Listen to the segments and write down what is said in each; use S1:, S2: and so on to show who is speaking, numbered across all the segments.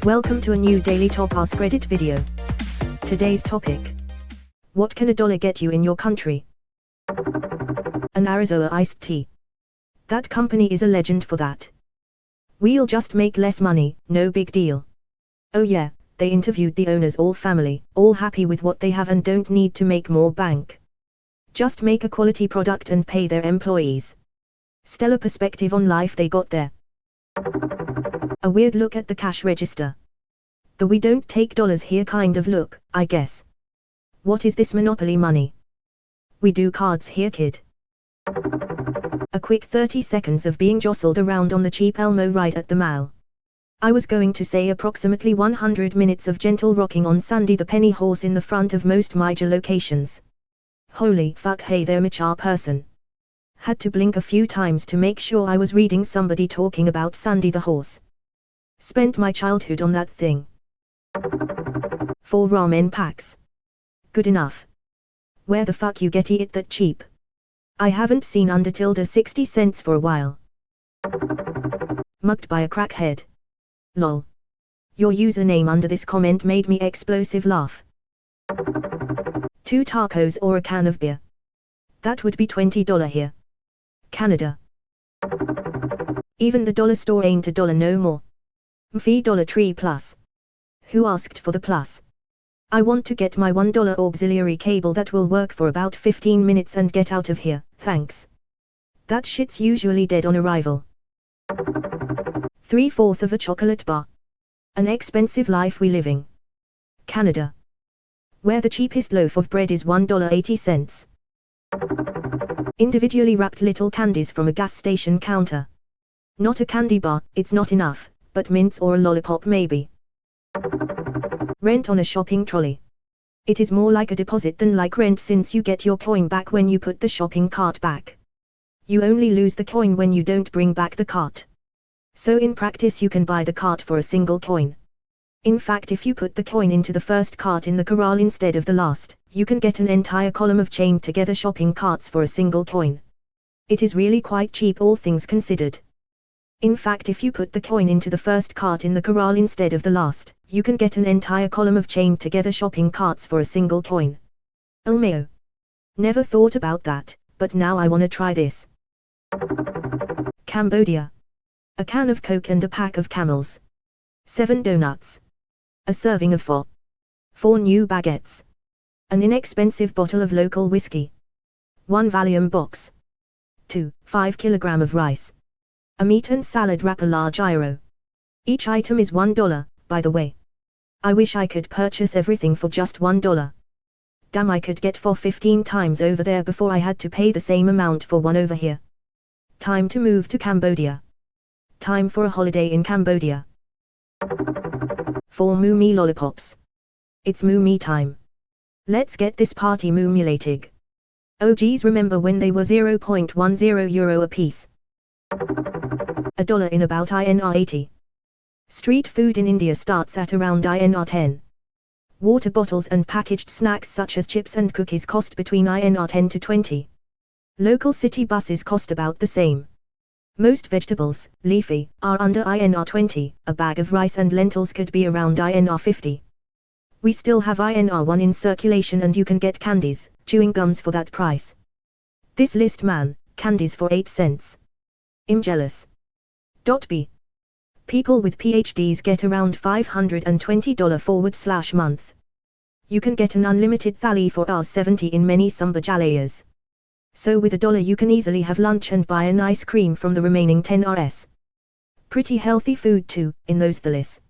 S1: Welcome to a new daily top Askreddit video. Today's topic: what can $1 get you in your country? An Arizona iced tea. That company is a legend for that. We'll just make less money, no big deal. Oh yeah, they interviewed the owners, all family, all happy with what they have and don't need to make more bank. Just make a quality product and pay their employees. Stellar perspective on life they got there. A weird look at the cash register. The we don't take dollars here kind of look, I guess. What is this monopoly money? We do cards here, kid. A quick 30 seconds of being jostled around on the cheap Elmo ride at the mall. I was going to say approximately 100 minutes of gentle rocking on Sandy the penny horse in the front of most major locations. Holy fuck, hey there mature person. Had to blink a few times to make sure I was reading somebody talking about Sandy the horse. Spent my childhood on that thing. 4 ramen packs. Good enough. Where the fuck you get it that cheap? I haven't seen under tilde 60 cents for a while. Mugged by a crackhead. Lol. Your username under this comment made me explosive laugh. 2 tacos or a can of beer. That would be $20 here. Canada. Even the dollar store ain't $1 no more. Fee Dollar Tree Plus. Who asked for the plus? I want to get my $1 auxiliary cable that will work for about 15 minutes and get out of here, thanks. That shit's usually dead on arrival. 3/4 of a chocolate bar. An expensive life we living. Canada. Where the cheapest loaf of bread is $1.80. Individually wrapped little candies from a gas station counter. Not a candy bar, it's not enough, but mints or a lollipop maybe. Rent on a shopping trolley. It is more like a deposit than like rent, since you get your coin back when you put the shopping cart back. You only lose the coin when you don't bring back the cart. So in practice you can buy the cart for a single coin. In fact, if you put the coin into the first cart in the corral instead of the last, you can get an entire column of chained together shopping carts for a single coin. It is really quite cheap, all things considered. In fact, if you put the coin into the first cart in the corral instead of the last, you can get an entire column of chained together shopping carts for a single coin. Elmeo. Never thought about that, but now I wanna try this. Cambodia. A can of Coke and a pack of Camels. 7 donuts. A serving of pho. 4 new baguettes. An inexpensive bottle of local whiskey. 1 Valium box. 5 kg of rice. A meat and salad wrap, a large gyro. Each item is $1, by the way. I wish I could purchase everything for just $1. Damn, I could get for 15 times over there before I had to pay the same amount for one over here. Time to move to Cambodia. Time for a holiday in Cambodia. 4 moo mee lollipops. It's moo mee time. Let's get this party moomulating. Oh geez, remember when they were €0.10 a piece? $1 in about INR 80. Street food in India starts at around INR 10. Water bottles and packaged snacks such as chips and cookies cost between INR 10 to 20. Local city buses cost about the same. Most vegetables, leafy, are under INR 20, a bag of rice and lentils could be around INR 50. We still have INR 1 in circulation and you can get candies, chewing gums for that price. This list, man, candies for 8 cents. I'm jealous. B. People with PhDs get around $520 month. You can get an unlimited thali for $70 in many sambajalayas. So with $1 you can easily have lunch and buy an ice cream from the remaining 10 Rs. Pretty healthy food too, in those thalis.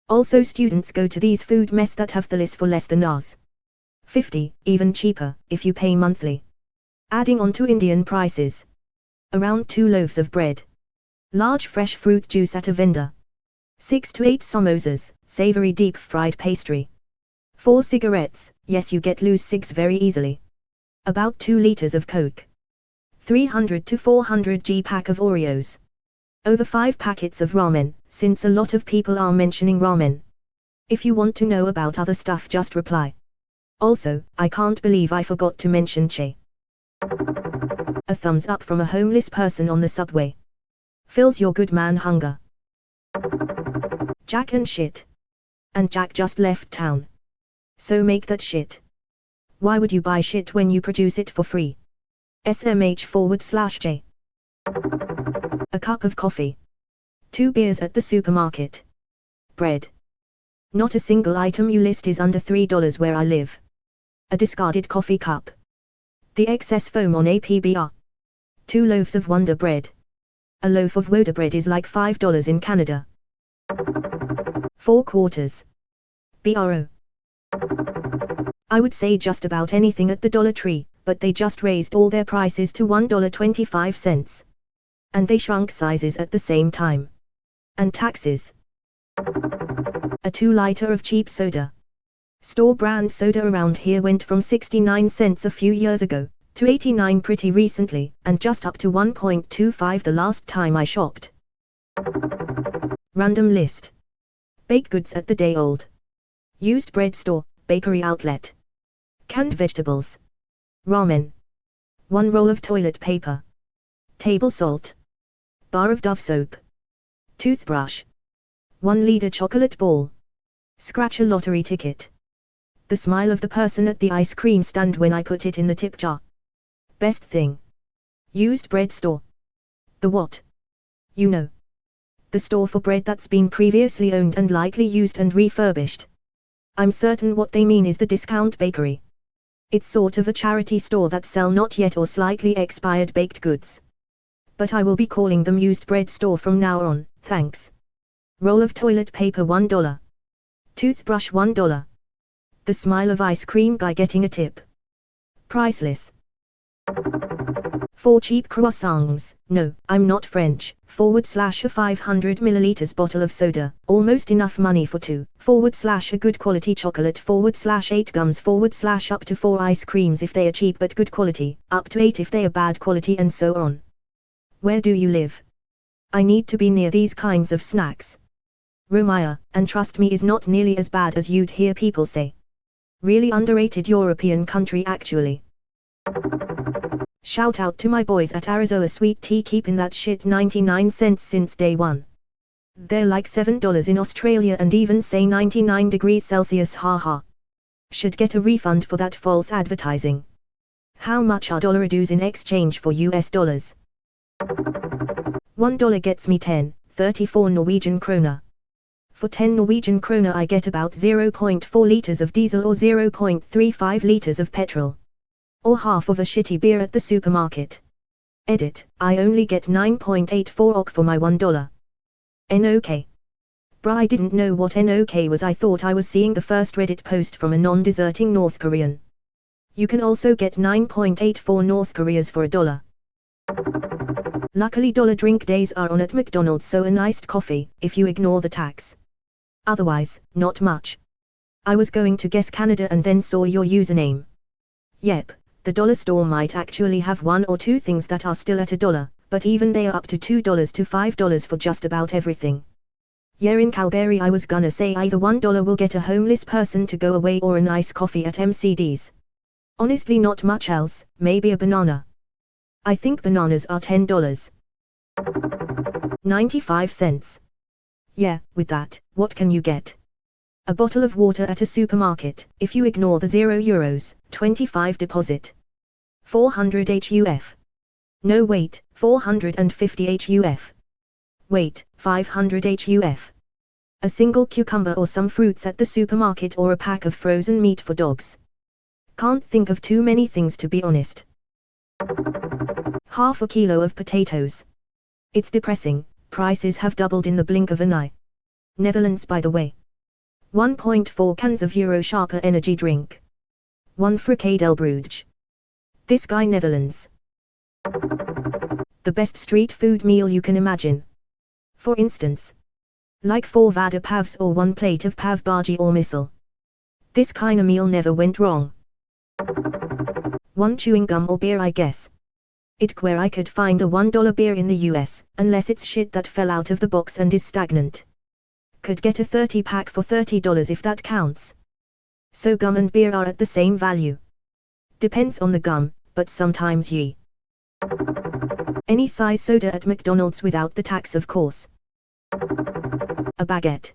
S1: Also students go to these food mess that have thalis for less than Rs. 50, even cheaper, if you pay monthly. Adding on to Indian prices. Around 2 loaves of bread. Large fresh fruit juice at a vendor. 6 to 8 samosas, savory deep fried pastry. 4 cigarettes, yes you get loose cigs very easily. About 2 liters of Coke. 300 to 400 g pack of Oreos. Over 5 packets of ramen, since a lot of people are mentioning ramen. If you want to know about other stuff just reply. Also, I can't believe I forgot to mention che. A thumbs up from a homeless person on the subway. Fills your good man hunger. Jack and shit. And Jack just left town. So make that shit. Why would you buy shit when you produce it for free? SMH/J. A cup of coffee. 2 beers at the supermarket. Bread. Not a single item you list is under $3 where I live. A discarded coffee cup. The excess foam on a PBR. 2 loaves of Wonder Bread. A loaf of Wonder Bread is like $5 in Canada. 4 quarters. BRO. I would say just about anything at the Dollar Tree, but they just raised all their prices to $1.25. And they shrunk sizes at the same time. And taxes. A 2-liter of cheap soda. Store brand soda around here went from 69 cents a few years ago, to 89 pretty recently, and just up to 1.25 the last time I shopped. Random list. Baked goods at the day old. Used bread store, bakery outlet. Canned vegetables. Ramen. 1 roll of toilet paper. Table salt. Bar of Dove soap. Toothbrush. 1 liter chocolate ball. Scratch a lottery ticket. The smile of the person at the ice cream stand when I put it in the tip jar. Best thing. Used bread store. The what? You know. The store for bread that's been previously owned and likely used and refurbished. I'm certain what they mean is the discount bakery. It's sort of a charity store that sell not yet or slightly expired baked goods. But I will be calling them used bread store from now on, thanks. Roll of toilet paper $1. Toothbrush $1. The smile of ice cream guy getting a tip. Priceless. 4 cheap croissants. No, I'm not French. / a 500 milliliters bottle of soda, almost enough money for 2. / a good quality chocolate. / 8 gums. / up to 4 ice creams if they are cheap but good quality, up to 8 if they are bad quality, and so on. Where do you live? I need to be near these kinds of snacks. Romania, and trust me, is not nearly as bad as you'd hear people say. Really underrated European country actually. Shout out to my boys at Arizona Sweet Tea, keeping that shit 99 cents since day one. They're like $7 in Australia and even say 99 degrees Celsius, haha. Should get a refund for that false advertising. How much are dollar dues in exchange for US dollars? $1 gets me 10.34 Norwegian kroner. For 10 Norwegian kroner I get about 0.4 liters of diesel or 0.35 liters of petrol. Or half of a shitty beer at the supermarket. Edit, I only get 9.84 OK for my $1. NOK. Bruh, I didn't know what NOK was. I thought I was seeing the first Reddit post from a non-deserting North Korean. You can also get 9.84 North Koreas for $1. Luckily dollar drink days are on at McDonald's, so a iced coffee, if you ignore the tax. Otherwise, not much. I was going to guess Canada and then saw your username. Yep, the dollar store might actually have 1 or 2 things that are still at $1, but even they are up to $2 to $5 for just about everything. Yeah, in Calgary I was gonna say either $1 will get a homeless person to go away or a nice coffee at MCD's. Honestly not much else, maybe a banana. I think bananas are $10. 95 cents. Yeah, with that, what can you get? A bottle of water at a supermarket, if you ignore the €0, 25 deposit. 400 HUF. No wait, 450 HUF. Wait, 500 HUF. A single cucumber or some fruits at the supermarket, or a pack of frozen meat for dogs. Can't think of too many things, to be honest. Half a kilo of potatoes. It's depressing, prices have doubled in the blink of an eye. Netherlands, by the way. 1.4 cans of Euro Sharper energy drink. 1 frikadel Bruges. This guy Netherlands. The best street food meal you can imagine. For instance. Like 4 vada pavs or 1 plate of pav bhaji or missile. This kinda meal never went wrong. 1 chewing gum or beer, I guess. It where I could find a $1 beer in the US, unless it's shit that fell out of the box and is stagnant. Could get a 30 pack for $30 if that counts. So gum and beer are at the same value. Depends on the gum, but sometimes ye. Any size soda at McDonald's without the tax, of course. A baguette.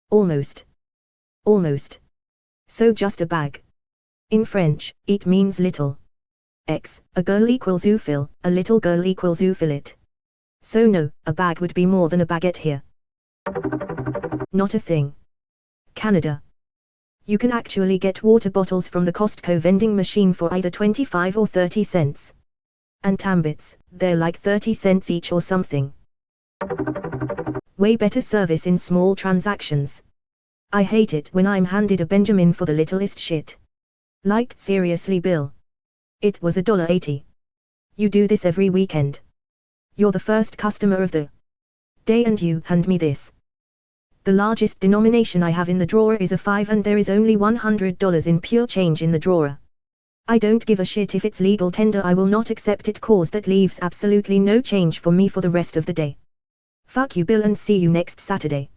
S1: Almost. Almost. So just a bag. In French, it means little. A girl equals you fill, a little girl equals you fill it. So no, a bag would be more than a baguette here. Not a thing. Canada. You can actually get water bottles from the Costco vending machine for either 25 or 30 cents. And Tambits, they're like 30 cents each or something. Way better service in small transactions. I hate it when I'm handed a Benjamin for the littlest shit. Like, seriously Bill. It was $1.80. You do this every weekend. You're the first customer of the day and you hand me this. The largest denomination I have in the drawer is a 5 and there is only $100 in pure change in the drawer. I don't give a shit if it's legal tender, I will not accept it cause that leaves absolutely no change for me for the rest of the day. Fuck you Bill and see you next Saturday.